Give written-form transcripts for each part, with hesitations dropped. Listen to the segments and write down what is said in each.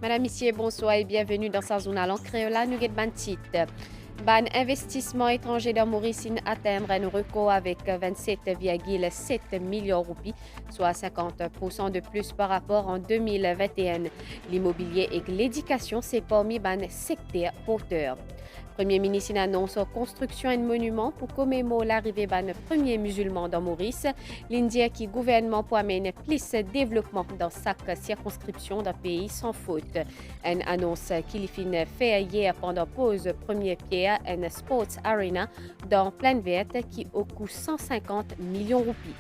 Madame, Monsieur, bonsoir et bienvenue dans sa zone à créole. Nous avons ban titre. Ban investissement étranger dans Maurice atteindre un record avec 27,7 millions de roupies, soit 50% de plus par rapport en 2021. L'immobilier et l'éducation, c'est parmi ban secteur porteur. Premier ministre annonce construction d'un monument pour commémorer l'arrivée d'un premier musulman dans Maurice. L'Indien qui gouvernement pour amener plus de développement dans chaque circonscription d'un pays sans faute. Une annonce qu'il finit fait hier pendant pause première pierre en Sports Arena dans Plaine Verte qui au coût 150 millions de roupies.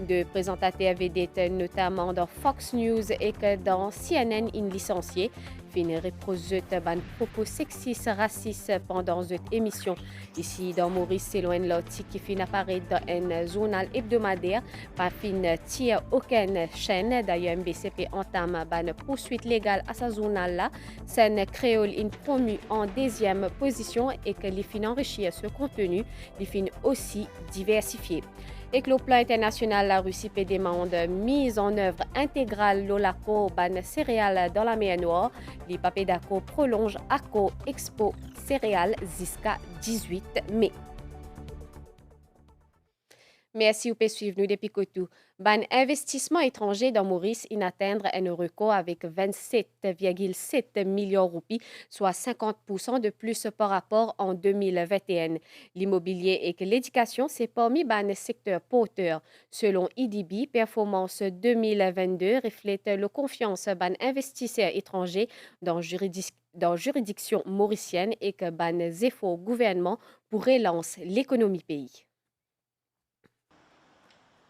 De présentateurs vedettes notamment dans Fox News et que dans CNN in licencié fin reproduite ban propos sexistes racistes pendant cette émission ici dans Maurice c'est loin l'article qui fin apparaître dans un journal hebdomadaire par fin tire aucune chaîne d'ailleurs MBCP entame ban poursuite légale à ce journal là scène créole in promu en deuxième position et que les fin enrichir ce contenu les fin aussi diversifié. Et que le plan international, la Russie peut demander mise en œuvre intégrale de l'accord ban céréales dans la mer Noire. Les papiers d'accord prolongent accord Expo céréales jusqu'à 18 mai. Merci vous pouvez suivre nous depuis Cotou. Ban investissement étranger dans Maurice in atteindre un record avec 27,7 millions de roupies, soit 50% de plus par rapport en 2021. L'immobilier et l'éducation, c'est parmi ban secteur porteur. Selon IDB, performance 2022 reflète la confiance ban investisseurs étrangers dans juridiction mauricienne et que ban efforts gouvernement pour relancer l'économie pays.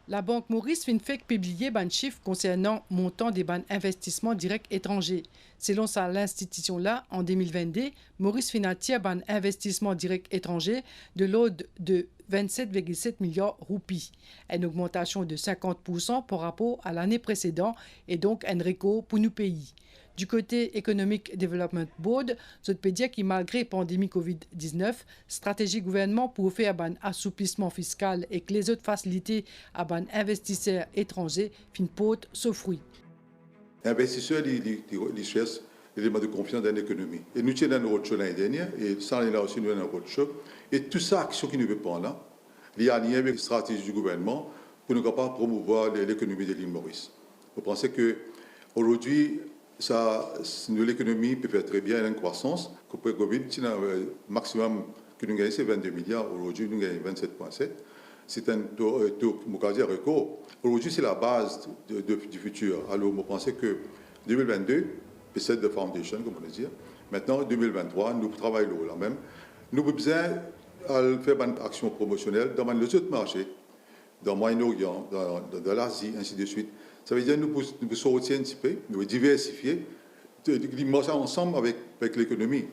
La Banque Maurice vient de publier un chiffre concernant le montant des investissements directs étrangers. Selon ça, l'institution-là, en 2022, Maurice financier un investissement direct étranger de l'ordre de 27,7 milliards de roupies, une augmentation de 50% par rapport à l'année précédente et donc un record pour nos pays. Du côté Economic Development Board, je peux dire que malgré la pandémie COVID-19, stratégie gouvernement pour faire un assouplissement fiscal et que les autres facilités à un investisseurs étrangers fin portent ce fruit. Investisseurs, ils cherchent l'élément de confiance dans l'économie. Et nous sommes dans notre roadshow l'année dernière, et ça, là aussi, nous sommes dans notre roadshow. Et tout ça, action qui nous veut pas là, il y a un lien avec la stratégie du gouvernement pour nous capables de promouvoir l'économie de l'île Maurice. Vous pensez qu'aujourd'hui, l'économie peut faire très bien une croissance. Après Covid, le maximum que nous gagnons, c'est 22 milliards. Aujourd'hui, nous gagnons 27,7. C'est un taux record. Aujourd'hui, c'est la base du futur. Alors, vous pensez que 2022, c'est de foundation, comme on dit. Maintenant, 2023, nous travaillons là même. Nous avons besoin de faire une action promotionnelle dans les autres marchés, dans le Moyen-Orient, dans l'Asie, ainsi de suite. Ça veut dire que nous pouvons sortir un petit peu, nous pouvons diversifier, marcher ensemble avec l'économie.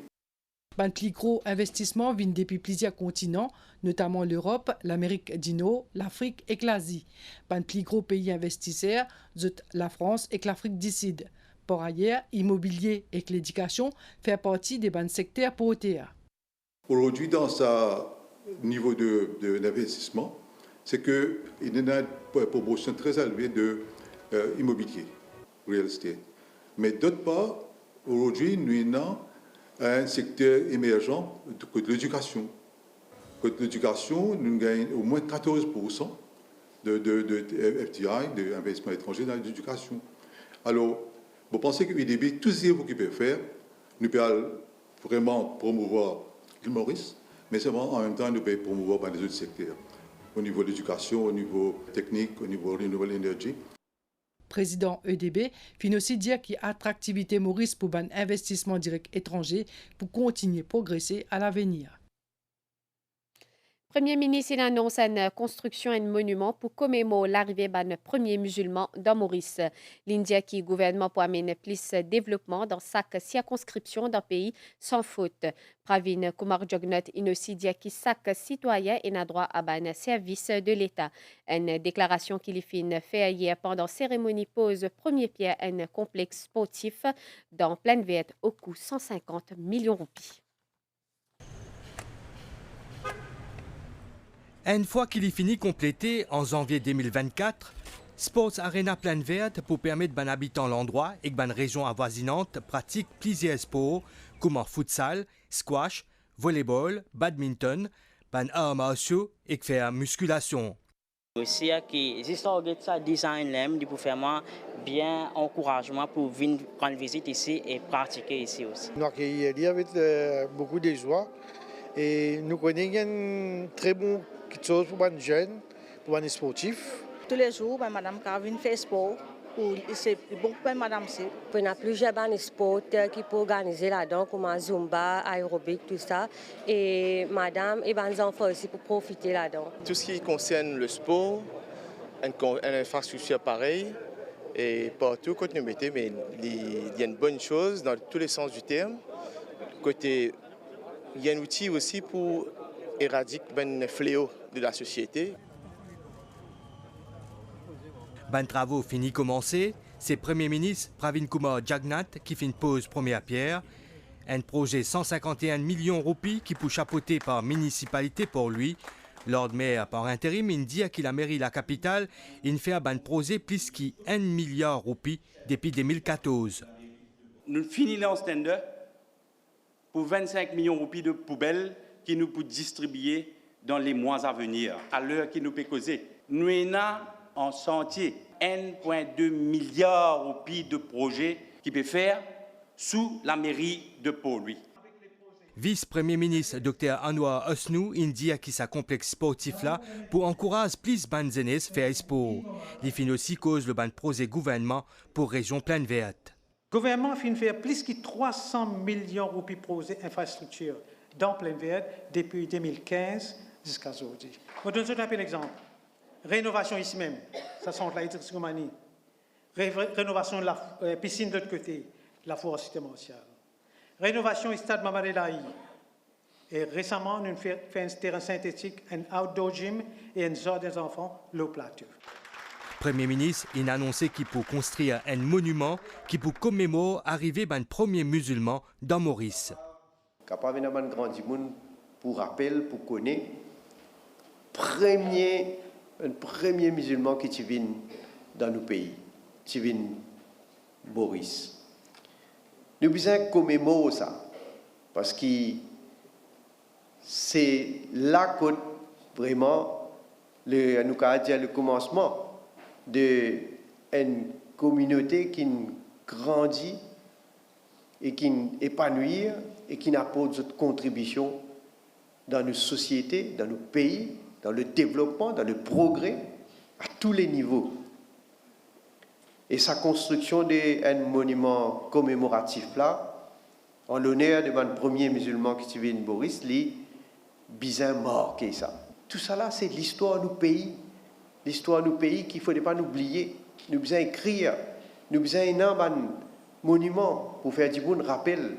Un plus gros investissement vient depuis plusieurs continents, notamment l'Europe, l'Amérique du Nord, l'Afrique et l'Asie. Un plus gros pays investisseurs, la France et l'Afrique du Sud. Par ailleurs, l'immobilier et l'éducation font partie des secteurs porteurs. Aujourd'hui, dans ce niveau d'investissement, c'est qu'il y a une proportion très élevée d'immobilier, real estate. Mais d'autre part, aujourd'hui, nous avons un secteur émergent de l'éducation. Côté l'éducation, nous gagnons au moins 14% de FDI, d'investissement étranger dans l'éducation. Alors, vous pensez que l'UDB, tout ce qu'il peut faire, nous peut vraiment promouvoir l'île Maurice, mais seulement en même temps, nous peut promouvoir par les autres secteurs, au niveau de l'éducation, au niveau technique, au niveau de renouvelable énergie. Président EDB fin aussi dire qu'il y a attractivité Maurice pour un investissement direct étranger pour continuer à progresser à l'avenir. Premier ministre annonce une construction d'un monument pour commémorer l'arrivée d'un premier musulman dans Maurice. L'Indien qui gouvernement pour amener plus de développement dans chaque circonscription d'un pays sans faute. Pravin Kumar Jugnauth aussi dit que chaque citoyen a droit à un service de l'État. Une déclaration qu'il fait hier pendant cérémonie pose premier pierre un complexe sportif dans Plaine Verte au coût 150 millions de roupies. Une fois qu'il est fini complété en janvier 2024, Sports Arena Plaine Verte pour permettre aux habitants de l'endroit et aux régions avoisinantes pratiquent plusieurs sports comme futsal, squash, volleyball, badminton, ban arts martiaux et faire musculation. Aussi, qui ça design pour faire bien encouragement pour venir prendre visite ici et pratiquer ici aussi. Nous accueillons avec beaucoup de joie et nous connaissons une très bonne chose pour les jeunes, pour les sportifs. Tous les jours, Madame Carvin fait sport. C'est bon pour Madame C. On a plusieurs sports qui peuvent organiser là-dedans, comme Zumba, aérobic, tout ça. Et Madame et les enfants aussi pour profiter là-dedans. Tout ce qui concerne le sport, une infrastructure pareille, et partout, quand nous mettons, mais il y a une bonne chose dans tous les sens du terme. Côté, il y a un outil aussi pour éradiquer le fléau de la société. Ben travaux finis commencés, c'est Premier ministre Pravin Kumar Jagnnath qui fait une pause première pierre. Un projet 151 millions de roupies qui peut chapeauter par municipalité pour lui. Lord Mayor par intérim, il dit qu'il a mairie la capitale, il fait un projet plus qui 1 milliard de roupies depuis 2014. Nous finissons en stand-up pour 25 millions de roupies de poubelles qui nous peut distribuer dans les mois à venir, à l'heure qui nous peut causer. Nous avons en sentier 1,2 milliard de roupies de projets qui peut faire sous la mairie de Port-Louis. Vice-premier ministre Dr Anwar Osnou indique qu'il sa complexe sportif là pour encourager plus de jeunes à faire sport. Il finit aussi cause le ban projet gouvernement pour région Plaine Verte. Le gouvernement finit faire plus de 300 millions de roupies projets infrastructure dans Plaine Verte depuis 2015 jusqu'à aujourd'hui. Je vous donne un exemple. Rénovation ici même, ça sent la hydroxygomanie. Rénovation de la piscine de l'autre côté, la forêt martiale. Rénovation du stade Mamadelaï. Et récemment, nous avons fait un terrain synthétique, un outdoor gym et un jardin des enfants, l'eau plateau. Premier ministre a annoncé qu'il peut construire un monument qui peut commémorer l'arrivée d'un premier musulman dans Maurice. Capable d'un grand monde pour rappel, pour connaître, un premier musulman qui vient dans nos pays, qui vient Maurice. Nous devons commémorer ça, parce que c'est là que vraiment, le commencement d'une communauté qui grandit et qui épanouit et qui apporte une contribution dans nos sociétés, dans nos pays, dans le développement, dans le progrès, à tous les niveaux. Et sa construction d'un monument commémoratif là, en l'honneur de mon premier musulman qui vient de Maurice, lui, bizarre marqué ça. Tout ça là, c'est l'histoire de nos pays. L'histoire de nos pays qu'il ne faudrait pas oublier. Nous devons écrire, nous devons un monument pour faire du bon rappel.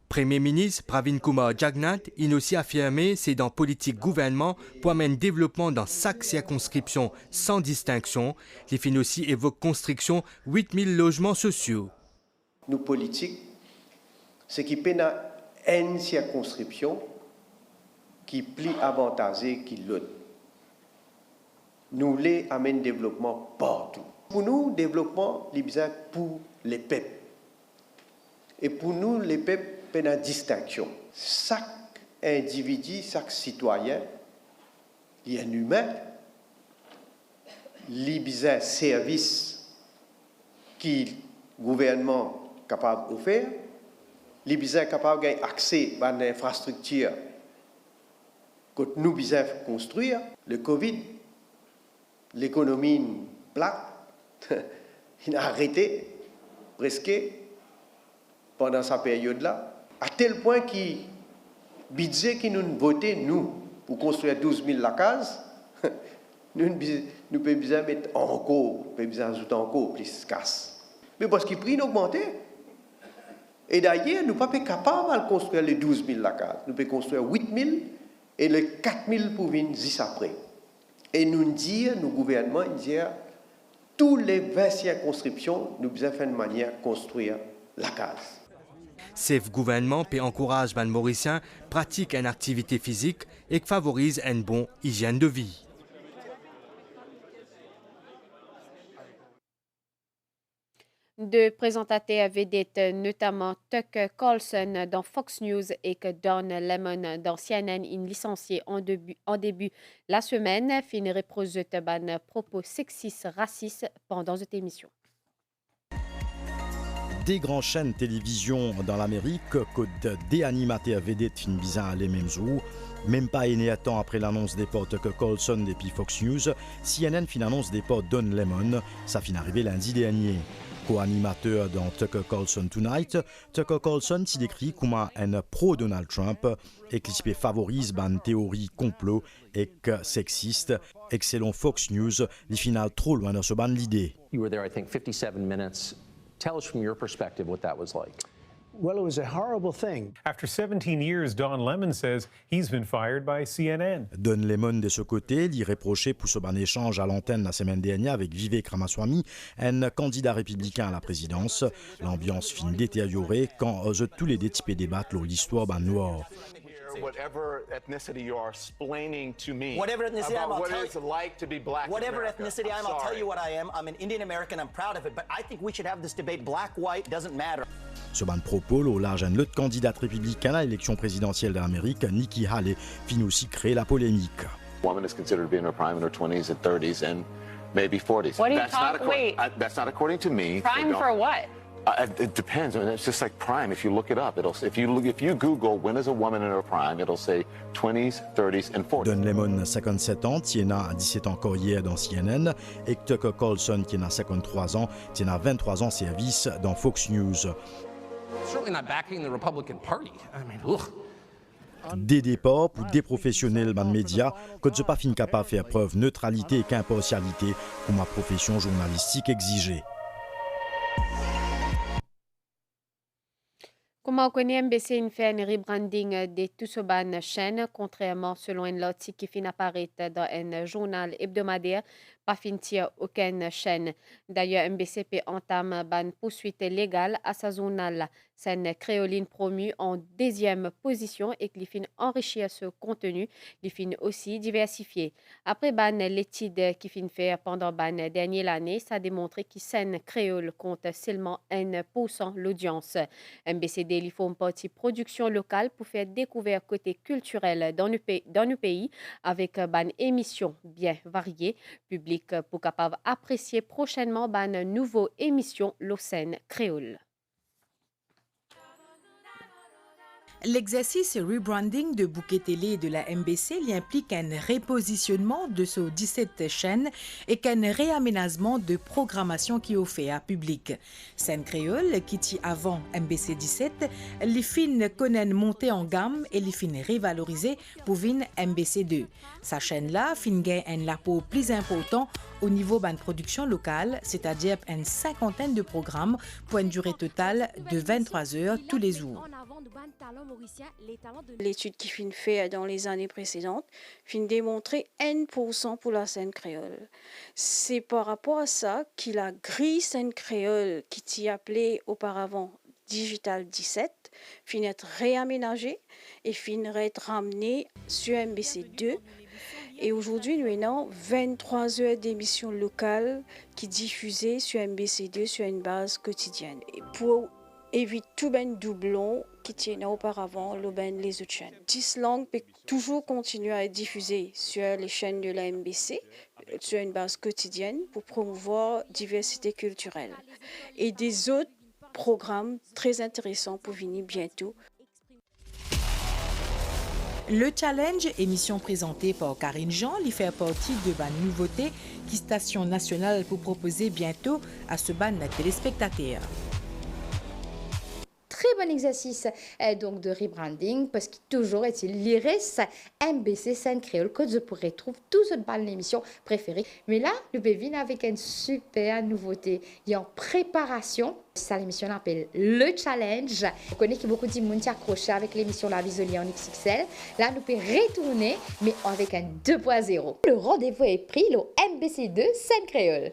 Premier ministre Pravin Kumar Jagnnath a aussi affirmé c'est dans politique gouvernement pour amener développement dans chaque circonscription sans distinction. Les fins aussi évoquent construction 8000 logements sociaux. Nos politiques, c'est qui peine une circonscription qui est plus avantagée que l'autre. Nous les amène développement partout. Pour nous, développement, c'est besoin pour les peuples. Et pour nous, les peuples, une distinction. Chaque individu, chaque citoyen, il est un humain, il a un service que le gouvernement est capable de faire, il est capable d'avoir accès à une infrastructure que nous devons construire. Le Covid, l'économie plate, il a arrêté presque pendant cette période-là. À tel point que le budget que nous votons, nous, pour construire 12 000 cases, nous pouvons besoin mettre encore, nous pouvons besoin ajouter encore plus de cases. Mais parce que le prix a augmenté. Et d'ailleurs, nous ne sommes pas capables de construire les 12 000 cases. Nous pouvons construire 8 000 et les 4 000 pour venir juste après. Et nous disons, nos gouvernements, disent, tous les 20 circonscriptions, nous devons faire une manière de construire la case. Ce gouvernement peut encourager les Mauriciens à pratiquer une activité physique et favorise une bonne hygiène de vie. Deux présentateurs vedettes, notamment Tucker Carlson dans Fox News et que Don Lemon dans CNN, in licencié en début la semaine, fin repose ban propos sexistes, racistes pendant cette émission. Des grandes chaînes télévision dans l'Amérique, que des animateurs vedettes fin bizarre à les mêmes jours. Même pas aîné à temps après l'annonce des ports Tucker Carlson depuis Fox News, CNN fin annonce des ports Don Lemon, ça fin arrivé lundi dernier. Co-animateur dans Tucker Carlson Tonight, Tucker Carlson s'y décrit comme un pro-Donald Trump et qui favorise une théorie complot et sexiste et que selon Fox News, les finales trop loin de ce ban l'idée. You were there, I think, 57 minutes. Tell us from your perspective what that was like. Well, it was a horrible thing. After 17 years, Don Lemon says he's been fired by CNN. Don Lemon, de ce côté, lui reprochait pour ce ban échange à l'antenne la semaine dernière avec Vivek Ramaswamy, un candidat républicain à la présidence. L'ambiance fin détériorée quand tous les détypés débattent l'histoire ban noir. Whatever ethnicity you are explaining to me whatever ethnicity about I'm, what it's like to be black whatever in America. ethnicity I'm, I'll tell you what I am. I'm an Indian American. I'm proud of it. But I think we should have this debate. Black, white, doesn't matter. Ce ban propos, au large un autre candidat républicain à l'élection présidentielle d'Amérique, Nikki Haley, fin aussi créer la polémique. A woman is considered to be in her prime in her 20s and 30s and maybe 40s. What do you that's talk? Wait. That's not according to me. Prime for what? It depends. I mean, it's just like prime. If you look it up, it'll. If you Google when is a woman in her prime, it'll say 20s, 30s, and 40s. Don Lemon, 57 ans, qui a 17 ans encore hier dans CNN, et Tucker Carlson, qui a 53 ans, qui a 23 ans service dans Fox News. Certainly not backing the Republican Party. I mean, ugh. Des départs pour des professionnels dans les médias, que ne pas fin capable de faire preuve de neutralité et qu'impartialité, comme ma profession journalistique exigeait. Comme on connaît, MBC fait un rebranding de tout ce ban chaîne, contrairement selon un article qui finit apparaître dans un journal hebdomadaire, pas finir aucune chaîne. D'ailleurs, MBCP entame ban poursuite légale à sa journal. Scène créoline promue en deuxième position et qui fin enrichir ce contenu, qui fin aussi diversifié. Après ban l'étude qui fin faire pendant ban dernière l'année, ça a démontré que scène créole compte seulement 1% l'audience. MBCD lui font partie production locale pour faire découvrir côté culturel dans nos pays avec ban émission bien variée. Public pour capable apprécier prochainement ban nouveau émission Locène créole. L'exercice rebranding de bouquet télé de la MBC implique un repositionnement de ces 17 chaînes et qu'un réaménagement de programmation qui est offert à public. Scène créole, qui était avant MBC 17, les films connaissent une montée en gamme et les films revalorisés pour venir MBC 2. Sa chaîne-là gagne un lapo plus important au niveau de production locale, c'est-à-dire une cinquantaine de programmes pour une durée totale de 23 heures tous les jours. L'étude qui fin fait dans les années précédentes fin démontrer 1% pour la scène créole. C'est par rapport à ça qu'il a grille scène créole qui t'y appelé auparavant Digital 17 fin être réaménagé et fin être ramené sur MBC 2. Et aujourd'hui, nous avons 23 heures d'émissions locales qui diffusées sur MBC2 sur une base quotidienne. Et pour éviter tout ben doublon qui tiennent auparavant les autres chaînes. 10 langues peuvent toujours continuer à être diffusées sur les chaînes de la MBC sur une base quotidienne pour promouvoir la diversité culturelle. Et des autres programmes très intéressants pour venir bientôt. Le Challenge, émission présentée par Karine Jean, lui fait partie de la nouveauté qui Station Nationale pour proposer bientôt à ce ban téléspectateurs. Très bon exercice donc de rebranding parce qu'il toujours est-il lire sa MBC scène créole que je pourrais trouver tout ce bal l'émission préférée. Mais là, le Bévin avec une super nouveauté. Il est en préparation. Ça, l'émission l'appelle Le Challenge. On connaît que beaucoup de monde s'y accroché avec l'émission La Visolie en XXL. Là, nous pouvons retourner, mais avec un 2.0. Le rendez-vous est pris, le MBC2 scène créole.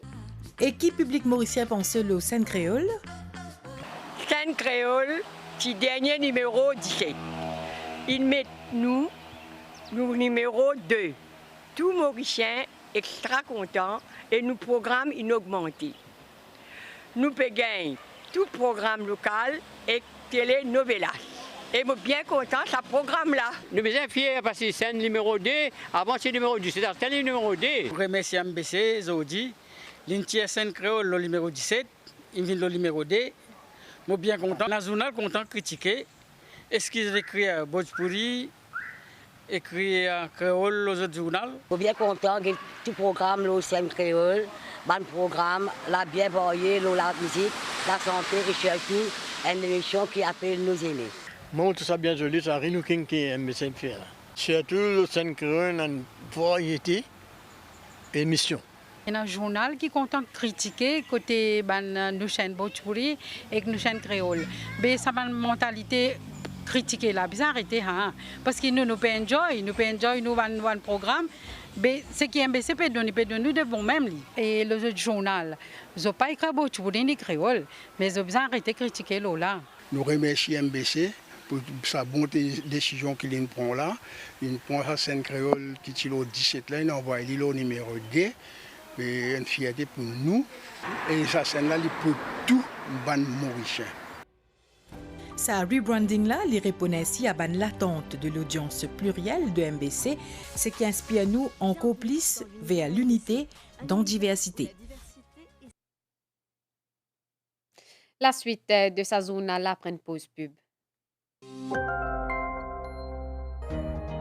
Et qui public mauricien pense le scène créole? Scène créole, qui dernier numéro 17. Il met nous numéro 2. Tout mauricien extra content et nous programme inaugmenté. nous pouvons gagner tout programme local et télénovelas. Et je suis bien content de ce programme-là. Nous sommes bien fiers parce que c'est le numéro 2, avant c'est le numéro 2, c'est le numéro 2. Je remercie MBC, Zodi, l'Intier scène créole, le numéro 17, il vient le numéro 2. Je suis bien content. Dans le journal, content de critiquer. Est-ce qu'ils écrivent Bojpuri, écrit en créole aux autres journaux? Je suis bien content de tout programme, le scène créole, bon programme, la bien variée, la musique, la santé et surtout une émission qui appelle nos aînés. Moi, tout ça bien joli, ça Rinou King qui aime faire. Surtout le scène créole, une variété émission. Il y a un journal qui est content de critiquer côté nous chaîne Bojpuri et nous chaîne créole. Mais ça a une mentalité critiquer la bizarre arrêter parce que nous peut enjoy nous un programme. Mais ce qui est MBC peut donner nous de bon même et le journal. Je pas écrit Bojpuri ni créole, mais je besoin arrêter critiquer là. Nous remercions MBC pour sa bonne décision qu'il prend là. Il prend sa scène créole qui est au 17 là, il envoie le numéro 2. C'est une fierté pour nous. Et sa scène là, il pour tout ban mauricien. Sa rebranding là, il répond ainsi à l'attente de l'audience plurielle de MBC, ce qui inspire nous en complices vers l'unité dans diversité. La suite de sa zone après une pause pub.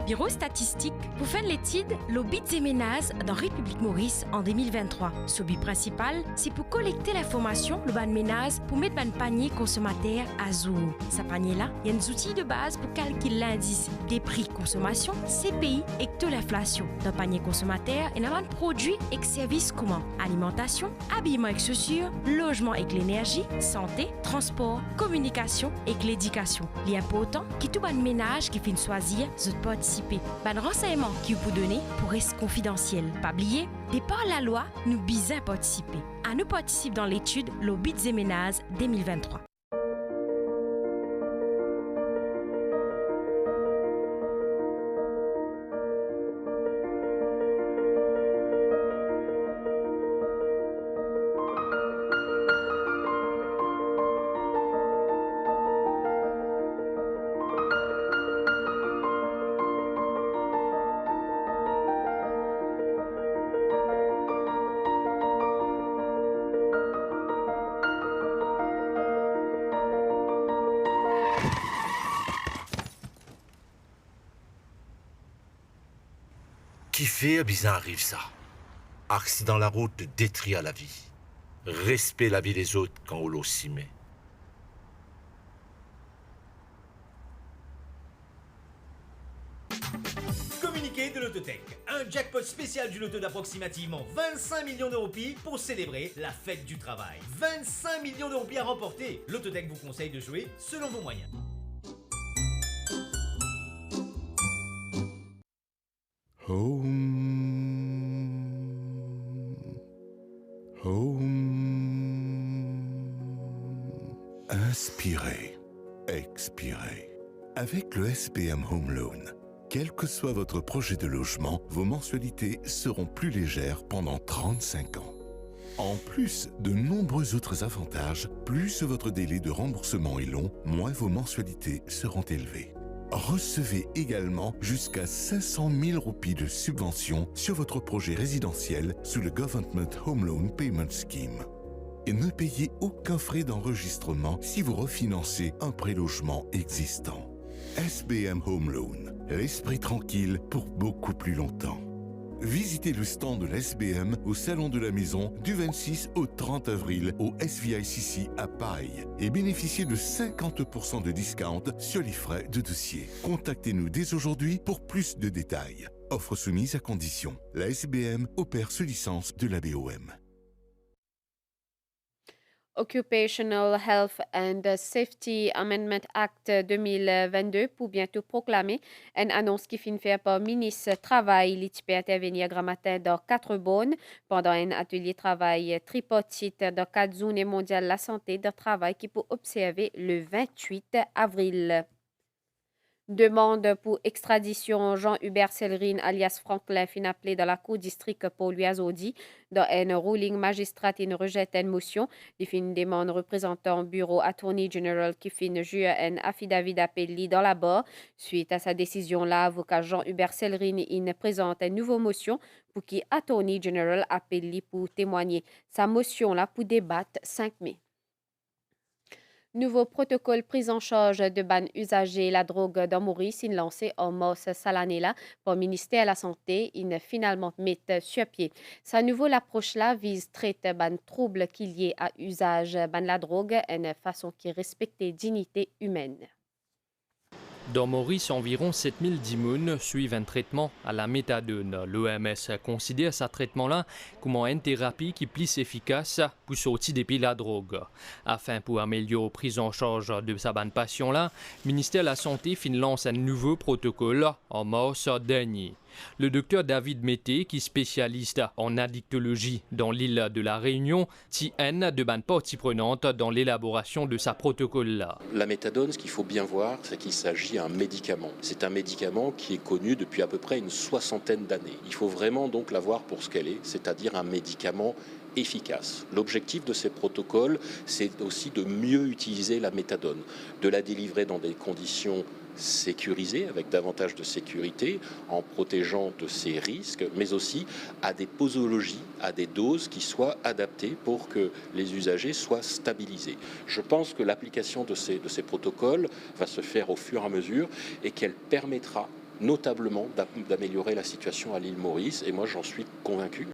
Bureau statistique pour faire l'étude l'obit des ménages dans République Maurice en 2023. Ce but principal, c'est pour collecter l'information le ban ménage pour mettre ban panier consommateur à jour. Ce panier-là, il y a des outils de base pour calculer l'indice des prix consommation, CPI et de l'inflation. Dans le panier consommateur, il y a un produit et services communs. Alimentation, habillement et chaussures, logement et l'énergie, santé, transport, communication et l'éducation. Il est important que tout ban ménage qui fait choisir de participer. Ban renseignement qui vous donner pour rester confidentiel. Pas oublier, départ la loi, nous bisons participer. À nous participer dans l'étude l'obit des ménages 2023. Qui fait bien arrive ça? Accident la route de détruire la vie. Respect la vie des autres quand on s'y met. Communiqué de l'Autotech. Un jackpot spécial du loto d'approximativement 25 millions de roupies pour célébrer la fête du travail. 25 millions de roupies à remporter. L'Autotech vous conseille de jouer selon vos moyens. Inspirez, expirez. Avec le SBM Home Loan, quel que soit votre projet de logement, vos mensualités seront plus légères pendant 35 ans. En plus de nombreux autres avantages, plus votre délai de remboursement est long, moins vos mensualités seront élevées. Recevez également jusqu'à 500 000 roupies de subvention sur votre projet résidentiel sous le Government Home Loan Payment Scheme. Et ne payez aucun frais d'enregistrement si vous refinancez un prélogement existant. SBM Home Loan, l'esprit tranquille pour beaucoup plus longtemps. Visitez le stand de l'SBM au Salon de la Maison du 26 au 30 avril au SVICC à Paille et bénéficiez de 50% de discount sur les frais de dossier. Contactez-nous dès aujourd'hui pour plus de détails. Offre soumise à condition. La SBM opère sous licence de la BOM. Occupational Health and Safety Amendment Act 2022 pour bientôt proclamer une annonce qui finit faire par le ministre Travail qui peut intervenir grand matin dans 4 bonnes pendant un atelier travail tripartite dans 4 zones mondiales de la santé de travail qui peut observer le 28 avril. Demande pour extradition Jean-Hubert Sellerine alias Franklin fin appelé dans la cour district pour lui azodi. Dans un ruling, magistrat il rejette une motion. Il fin demande représentant bureau attorney general qui fin juge un affidavit d'appel dans la barre. Suite à sa décision, l'avocat Jean-Hubert Sellerine il présente une nouvelle motion pour qui attorney general appelle pour témoigner. Sa motion là pour débattre 5 mai. Nouveau protocole prise en charge de ban usagers la drogue dans Maurice, il lancé en mars Salanela par le ministère de la Santé, il finalement met sur pied. Sa nouvelle approche là vise traiter ban trouble qu'il y ait à usage ban la drogue, une façon qui respecte la dignité humaine. Dans Maurice, environ 7000 dimoun suivent un traitement à la méthadone. L'OMS considère ce traitement-là comme une thérapie qui est plus efficace pour sortir depuis la drogue. Afin pour améliorer la prise en charge de sa bonne patient-là, le ministère de la Santé lance un nouveau protocole en mars dernier. Le docteur David Mété, qui est spécialiste en addictologie dans l'île de la Réunion, tient de bonnes parties prenantes dans l'élaboration de sa protocole-là. La méthadone, ce qu'il faut bien voir, c'est qu'il s'agit d'un médicament. C'est un médicament qui est connu depuis à peu près une 60aine d'années. Il faut vraiment donc la voir pour ce qu'elle est, c'est-à-dire un médicament efficace. L'objectif de ces protocoles, c'est aussi de mieux utiliser la méthadone, de la délivrer dans des conditions sécurisées, avec davantage de sécurité, en protégeant de ces risques, mais aussi à des posologies, à des doses qui soient adaptées pour que les usagers soient stabilisés. Je pense que l'application de ces protocoles va se faire au fur et à mesure et qu'elle permettra notablement d'améliorer la situation à l'île Maurice, et moi j'en suis convaincu.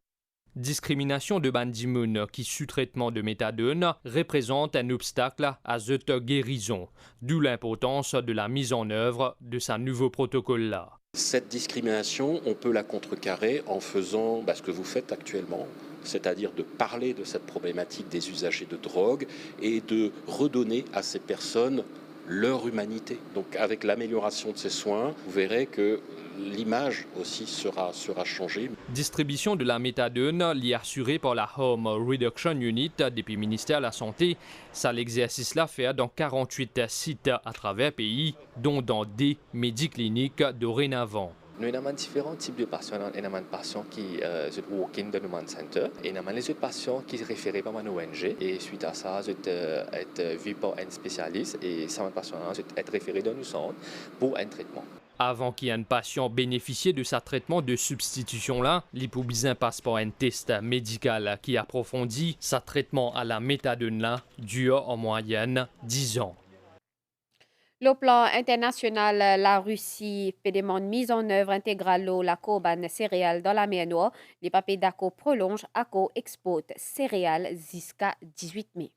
Discrimination de bandimoun qui sous traitement de méthadone représente un obstacle à cette guérison, d'où l'importance de la mise en œuvre de ce nouveau protocole-là. Cette discrimination, on peut la contrecarrer en faisant ce que vous faites actuellement, c'est-à-dire de parler de cette problématique des usagers de drogue et de redonner à ces personnes leur humanité. Donc avec l'amélioration de ces soins, vous verrez que l'image aussi sera changée. Distribution de la méthadone est assurée par la Home Reduction Unit depuis le ministère de la Santé. Ça l'exercice là fait dans 48 sites à travers le pays, dont dans des médicliniques dorénavant. Nous avons différents types de patients. Nous avons des patients qui se walk-in dans le center et nous avons les autres patients qui sont référés par une ONG. Et suite à ça, ils sont vus par un spécialiste et ces patients sont référés dans le centre pour un traitement. Avant qu'un patient bénéficie de sa traitement de substitution-là, l'hypobizin passe par un test médical qui approfondit sa traitement à la méthadone-là dure en moyenne 10 ans. Le plan international, la Russie fait demande mise en œuvre intégrale de la corbane céréales dans la mer Noire. Les papiers d'accord prolongent ACO exporte céréales jusqu'à 18 mai.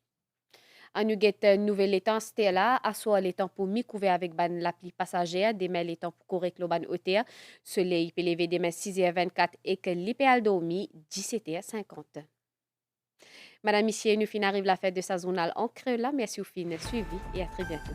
En nous une nouvelle étang Stella, à soit l'étang pour mi couvert avec l'appli passagère, demain l'étang pour correct le ban hôtel. Soleil peut lever demain 6h24 et que l'IPL dormi 17h50. Madame, Monsieur, nous fin arrive la fête de sa zonale en créole. Merci au fin suivi et à très bientôt.